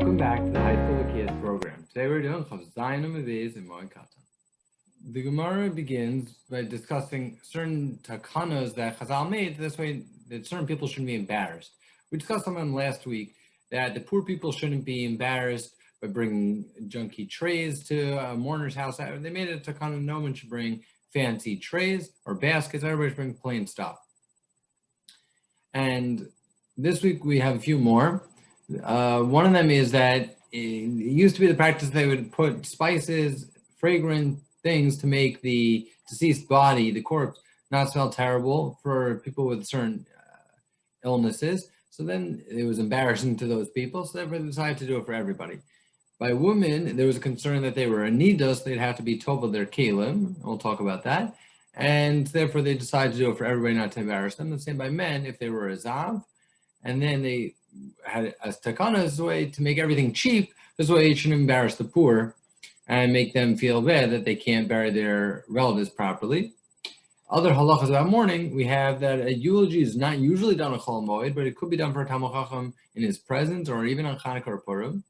Welcome back to the High School Bekius program. Today we're doing Chav Zayin Moed and Moed Katan. The Gemara begins by discussing certain takanas that Chazal made this way that certain people shouldn't be embarrassed. We discussed them last week that the poor people shouldn't be embarrassed by bringing junky trays to a mourner's house. They made a takana no one should bring fancy trays or baskets. Everybody should bring plain stuff. And this week we have a few more. One of them is that it used to be the practice they would put spices, fragrant things to make the deceased body, the corpse, not smell terrible for people with certain illnesses. So then it was embarrassing to those people, so therefore they decided to do it for everybody. By women, there was a concern that they were anidos, they'd have to be tova their kelim. We'll talk about that. And therefore they decided to do it for everybody, not to embarrass them. The same by men, if they were a zav, and then they had a takana as a way to make everything cheap. This way it shouldn't embarrass the poor and make them feel bad that they can't bury their relatives properly. Other halachas about mourning, we have that a eulogy is not usually done on Chol Moed, but it could be done for a Talmid Chacham in his presence or even on Chanukah or Purim.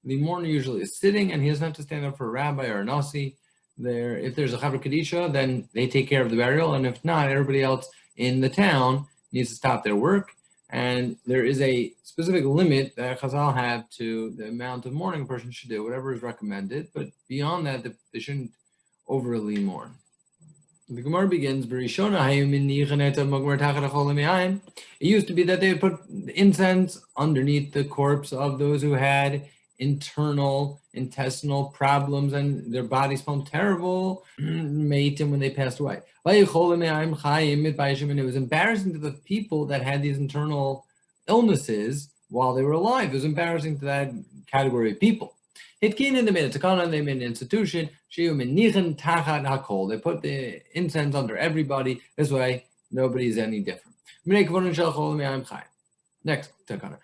The mourner usually is sitting and he doesn't have to stand up for a rabbi or a nasi. If there's a Chavra Kadisha, then they take care of the burial, and if not, everybody else in the town needs to stop their work. And there is a specific limit that Chazal have to the amount of mourning a person should do, whatever is recommended. But beyond that, they shouldn't overly mourn. The Gemara begins, it used to be that they would put incense underneath the corpse of those who had internal intestinal problems and their body smelled terrible, made them when they passed away. And it was embarrassing to the people that had these internal illnesses while they were alive. It was embarrassing to that category of people. They made a takana, they made an institution. They put the incense under everybody. This way, nobody's any different. Next takana.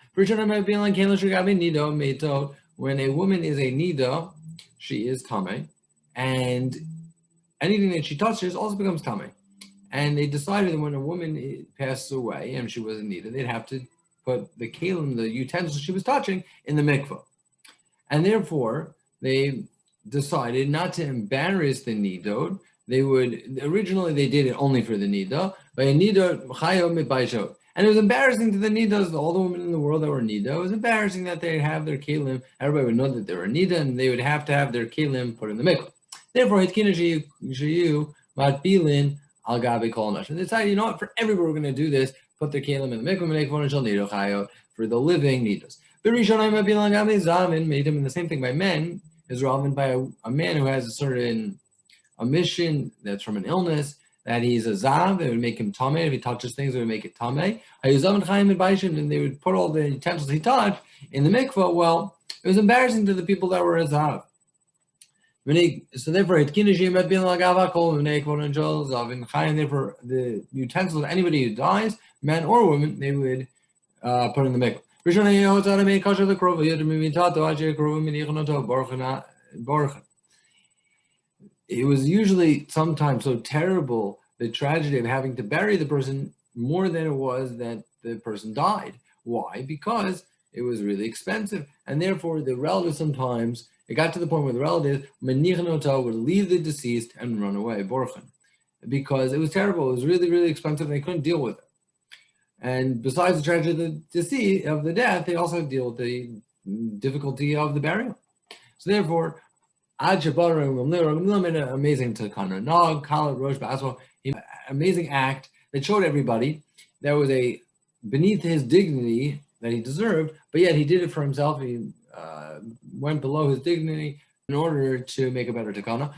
When a woman is a nida, she is tameh, and anything that she touches also becomes tameh. And they decided that when a woman passes away and she was a nida, they'd have to put the kelim, the utensils she was touching, in the mikvah. And therefore, they decided not to embarrass the nidot. Originally they did it only for the nida, but a nida chayo mitbayshot. And it was embarrassing to the nidas, all the women in the world that were nida. It was embarrassing that they'd have their kelim. Everybody would know that they were nida, and they would have to have their kelim put in the mikvah. Therefore, hitkina shayu matbilin al gabi kol nash. And they decided, you know what? For everybody, we're going to do this. Put their kelim in the mikvah. For the living nidas. Made him, and the same thing by men is relevant by a man who has a mission that's from an illness, that he's a zav. It would make him tameh. If he touches things, it would make it tameh. And they would put all the utensils he touched in the mikvah. Well, it was embarrassing to the people that were a zav. So therefore, therefore, the utensils of anybody who dies, man or woman, they would put in the mikvah. It was usually sometimes so terrible, the tragedy of having to bury the person, more than it was that the person died. Why? Because it was really expensive. And therefore, the relatives sometimes, it got to the point where the relatives, would leave the deceased and run away, because it was terrible. It was really, really expensive, and they couldn't deal with it. And besides the tragedy of the death, they also deal with the difficulty of the burial. So therefore, made an amazing takana, amazing act that showed everybody there was beneath his dignity that he deserved, but yet he did it for himself. He went below his dignity in order to make a better takana.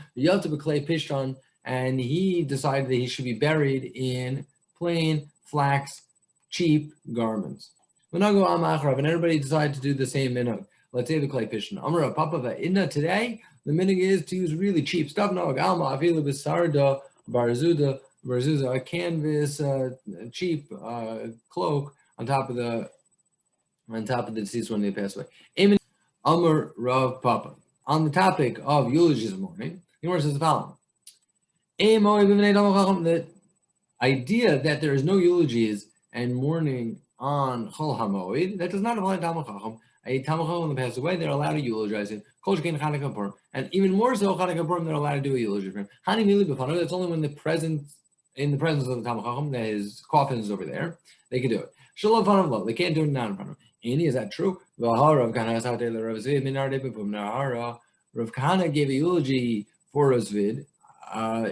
And he decided that he should be buried in plain flax, cheap garments. And everybody decided to do the same minhag. Let's say the clay pishin. Amra papa va'idna today. The minhag is to use really cheap stuff. No, galma afilu b'sarda barzuda, a canvas, cheap cloak on top of the deceased when they pass away. Amr Rav Papa. On the topic of eulogies of mourning, the Gemara says the following: the idea that there is no eulogies and mourning on Chol HaMoed, that does not apply to Talmid Chacham. a Talmid Chacham that passed away, they're allowed to eulogize him. And even more so, Chanukah Purim, they're allowed to do a eulogy for him. That's only when in the presence of the Talmid Chacham, that his coffin is over there, they can do it. They can't do it not in front of him. Is that true? Rav Kahana gave a eulogy for Razvid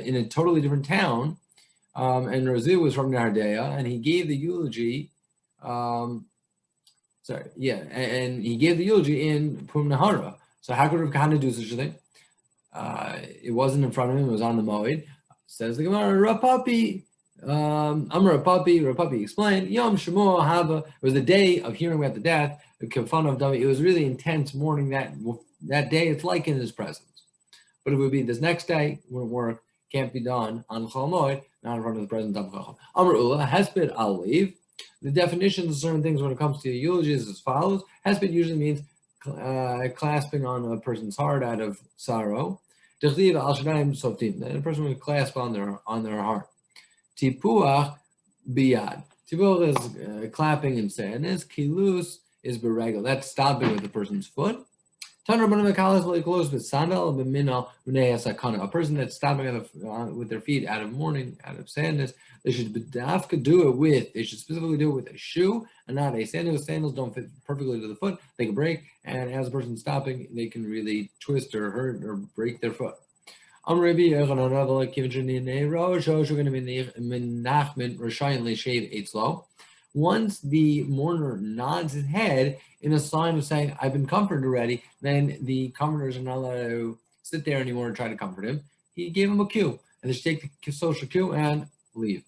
in a totally different town, and Razvid was from Nardea, and he gave the eulogy. And he gave the eulogy in Pum Nahara. So how could Rav Kahana do such a thing? It wasn't in front of him; it was on the Moed. Says the Gemara, Rapapi. Amar Rapapi explained, Yom Shemo Hava, it was the day of hearing about the death, the Kafan of David. It was really intense mourning that day. It's like in his presence. But it would be this next day when work can't be done on Chol Moed, not in front of the presence of Chacham. Amar Ula, Hesped I'll leave. The definitions of certain things when it comes to eulogies is as follows. Hesped usually means clasping on a person's heart out of sorrow. Dechliv al Shadayim Softim, that a person would clasp on their heart. Tipuach biyad. Tipuach is clapping and sadness. Kilus is beregel. That's stopping with the person's foot. A person that's stopping with their feet out of mourning, out of sadness, they should specifically do it with a shoe and not a sandal. Sandals don't fit perfectly to the foot. They can break, and as a person stopping, they can really twist or hurt or break their foot. Once the mourner nods his head in a sign of saying, I've been comforted already, then the comforters are not allowed to sit there anymore and try to comfort him. He gave him a cue, and they should take the social cue and leave.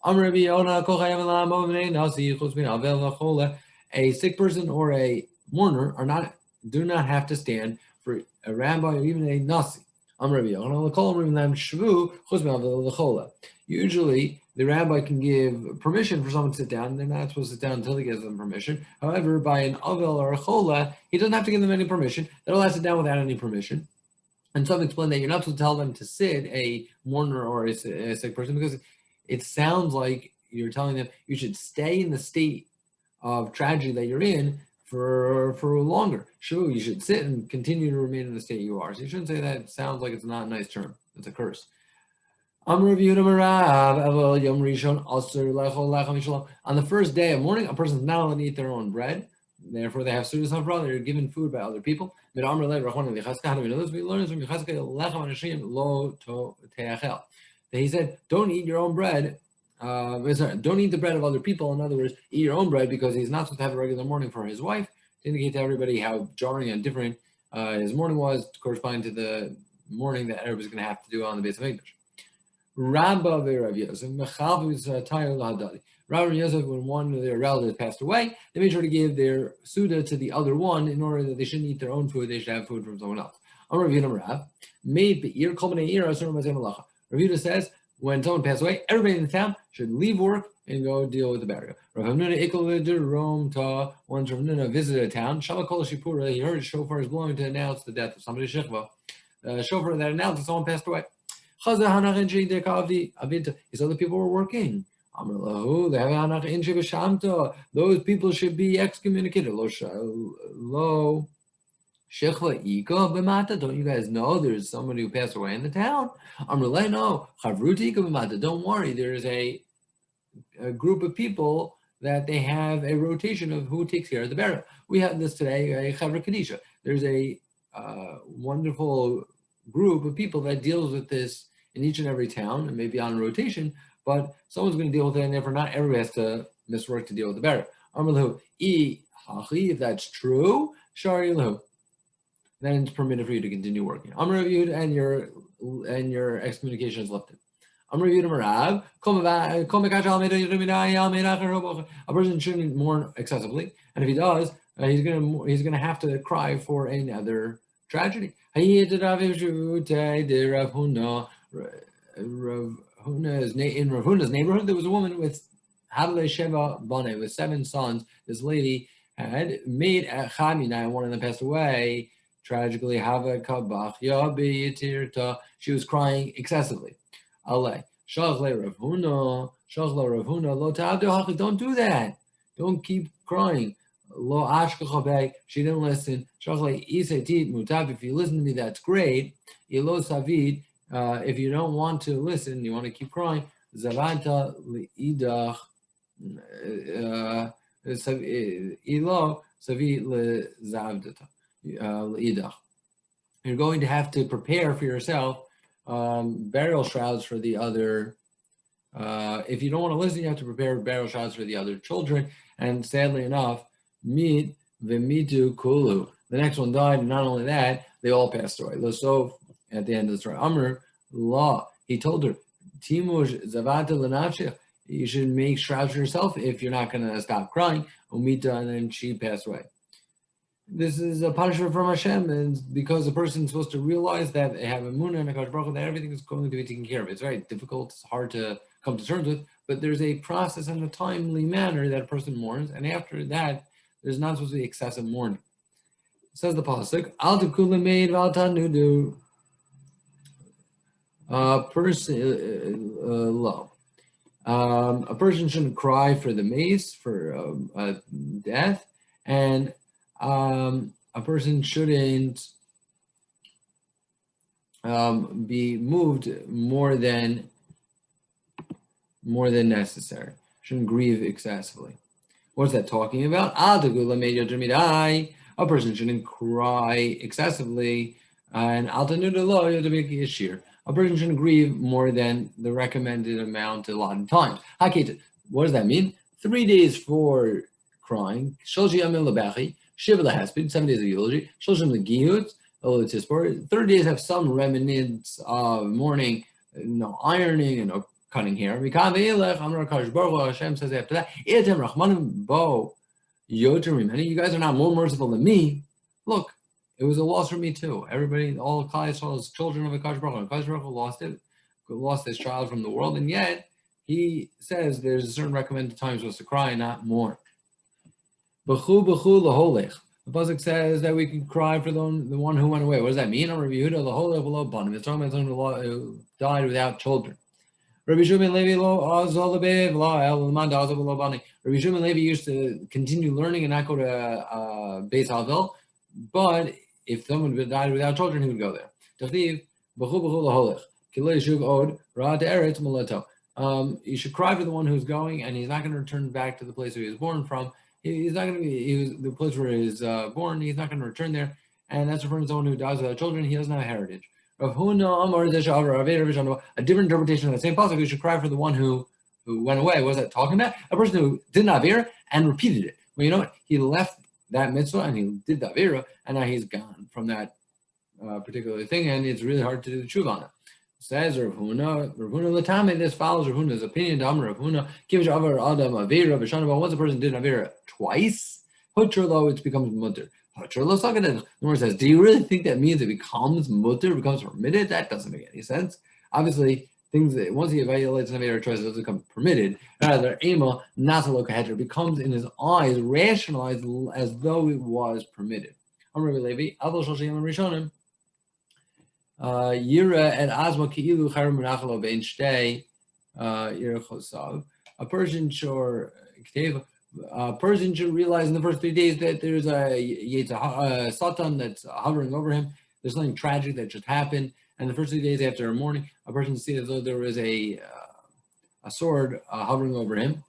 A sick person or a mourner do not have to stand for a rabbi or even a nasi. Usually, the rabbi can give permission for someone to sit down. They're not supposed to sit down until he gives them permission. However, by an avel or a chola, he doesn't have to give them any permission. They're allowed to sit down without any permission. And some explain that you're not supposed to tell them to sit, a mourner or a sick person, because it sounds like you're telling them you should stay in the state of tragedy that you're in for longer. Sure, you should sit and continue to remain in the state you are. So you shouldn't say that. It sounds like it's not a nice term. It's a curse. On the first day of mourning, a person is not allowed to eat their own bread. Therefore, they have sudas on brother. They're given food by other people. He said, don't eat your own bread. Don't eat the bread of other people. In other words, eat your own bread, because he's not supposed to have a regular mourning for his wife, to indicate to everybody how jarring and different his mourning was, corresponding to the mourning that everybody's going to have to do on the base of English. Rabba Rav Yosef, Rabbi Yosef, when one of their relatives passed away, they made sure to give their suda to the other one in order that they shouldn't eat their own food, they should have food from someone else. Rav Yehuda says, when someone passed away, everybody in the town should leave work and go deal with the burial. Rav Hamnuna once Rav Hamnuna visited a town, Shama Kol Shipura, he heard shofars blowing to announce the death of somebody, Shechva, shofar that announced that someone passed away. He saw the people were working. Those people should be excommunicated. Don't you guys know there's somebody who passed away in the town? No. Don't worry, there's a group of people that they have a rotation of who takes care of the burial. We have this today, a Chavra Kadisha. There's a wonderful group of people that deals with this in each and every town, and maybe on a rotation, but someone's going to deal with it, and therefore not everybody has to miss work to deal with the burial. If that's true, then it's permitted for you to continue working. And your excommunication is lifted. A person shouldn't mourn excessively, and if he does, he's gonna have to cry for another tragedy. In Rav Huna's neighborhood, there was a woman with with 7 sons. This lady had made a chamina, and one of them passed away tragically. She was crying excessively. Don't do that. Don't keep crying. Lo ashkachabek, she didn't listen. Shachle isetit mutab, if you listen to me, that's great. Ilo savid, if you don't want to listen, you want to keep crying. Zavanta liidach, ilo savid lezavdata, liidach. You're going to have to prepare for yourself burial shrouds for the other. If you don't want to listen, you have to prepare burial shrouds for the other children. And sadly enough, Meet v'mitu kulu. The next one died, and not only that, they all passed away. L'sof, at the end of the story, Amr, law. He told her, Timush zavata l'nafshich. You should make shrouds for yourself if you're not going to stop crying. Umita, and then she passed away. This is a punishment from Hashem, and because the person is supposed to realize that they have a moon and a Kadosh Baruch Hu, that everything is going to be taken care of. It's very difficult. It's hard to come to terms with, but there's a process and a timely manner that a person mourns, and after that, there's not supposed to be excessive mourning. It says the pasuk, "Al tekulu meid v'al tanudu." A person shouldn't cry for the mace, for death, and a person shouldn't be moved more than necessary. Shouldn't grieve excessively. What's that talking about? A person shouldn't cry excessively, and a person shouldn't grieve more than the recommended amount allotted times. What does that mean? 3 days for crying, 7 days of eulogy, 30 days have some remnants of mourning, no ironing and no cutting hair. Hashem says after that, you guys are not more merciful than me. Look, it was a loss for me too. Everybody, all Klal Yisrael's children of Kadosh Baruch Hu. Kadosh Baruch Hu lost his child from the world, and yet he says there's a certain recommended time supposed to cry, not more. B'chu laholech. The pasuk says that we can cry for the one who went away. What does that mean? It's talking about someone who died without children. Rabbi Shimon Levi used to continue learning and not go to Beis Havel, but if someone died without children, he would go there. You should cry for the one who's going, and he's not going to return back to the place where he was born from. He's not going to be the place where he was born. He's not going to return there, and that's referring to someone who dies without children. He doesn't have a heritage. A different interpretation of the same pasuk. You should cry for the one who went away. What was that talking about? A person who did an avera and repeated it. Well, you know what? He left that mitzvah and he did the avera, and now he's gone from that particular thing, and it's really hard to do the tshuva on it. Says Rav Huna Latame. This follows Rav Huna's opinion. Rav Huna gives Avar Adam avera b'shana. Once a person did an avera twice, hutrlo, it becomes mutter. The Gemara says, do you really think that means it becomes mutter, becomes permitted? That doesn't make any sense. Obviously, things that once he violates an avera twice, it doesn't become permitted. Rather, ema nasaloka heter becomes in his eyes rationalized as though it was permitted. Amr Levi, Avol Shoshim Rishonim. Yira and Asma Ki'ilu Charim Menachalo Bein Shtei Yira Chosav. A person should realize in the first 3 days that there's a Satan that's hovering over him. There's something tragic that just happened. And the first 3 days after mourning, a person sees as though there was a sword hovering over him.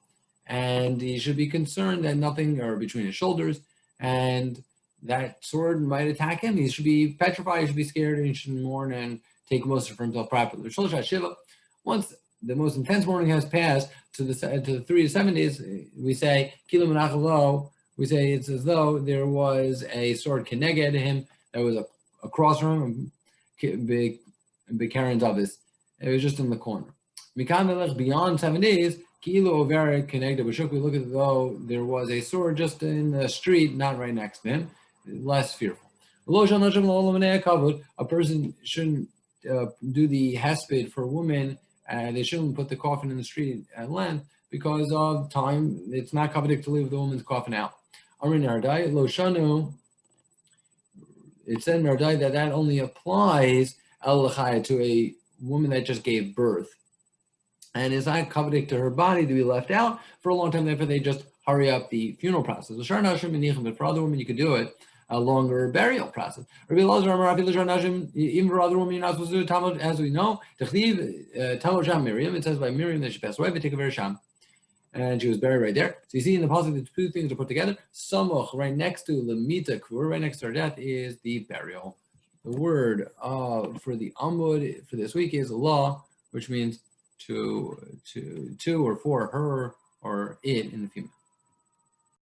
And he should be concerned that nothing, or between his shoulders, and that sword might attack him. He should be petrified, he should be scared, and he should mourn and take Moshe for himself properly. Once the most intense mourning has passed to the 3 to 7 days, we say, Kilo Menachalo, we say it's as though there was a sword keneged him, that was across from him, Bekaren's Avis. It was just in the corner. Beyond 7 days, Kilo Overa keneged Bashuk, we look at as though there was a sword just in the street, not right next to him, less fearful. A person shouldn't do the hesped for women. They shouldn't put the coffin in the street at length because of time. It's not coveted to leave the woman's coffin out. It said in Nardai that only applies to a woman that just gave birth. And it's not coveted to her body to be left out for a long time. Therefore, they just hurry up the funeral process. But for other women, you could do it a longer burial process. Even for other women, you're not supposed to do it, as we know. Miriam, it says by Miriam that she passed away, but take a very sham. And she was buried right there. So you see in the pasuk, the two things are put together. Samoch, right next to Lemita Kur, right next to her death, is the burial. The word for the Amud for this week is law, which means to or for her or it in the female.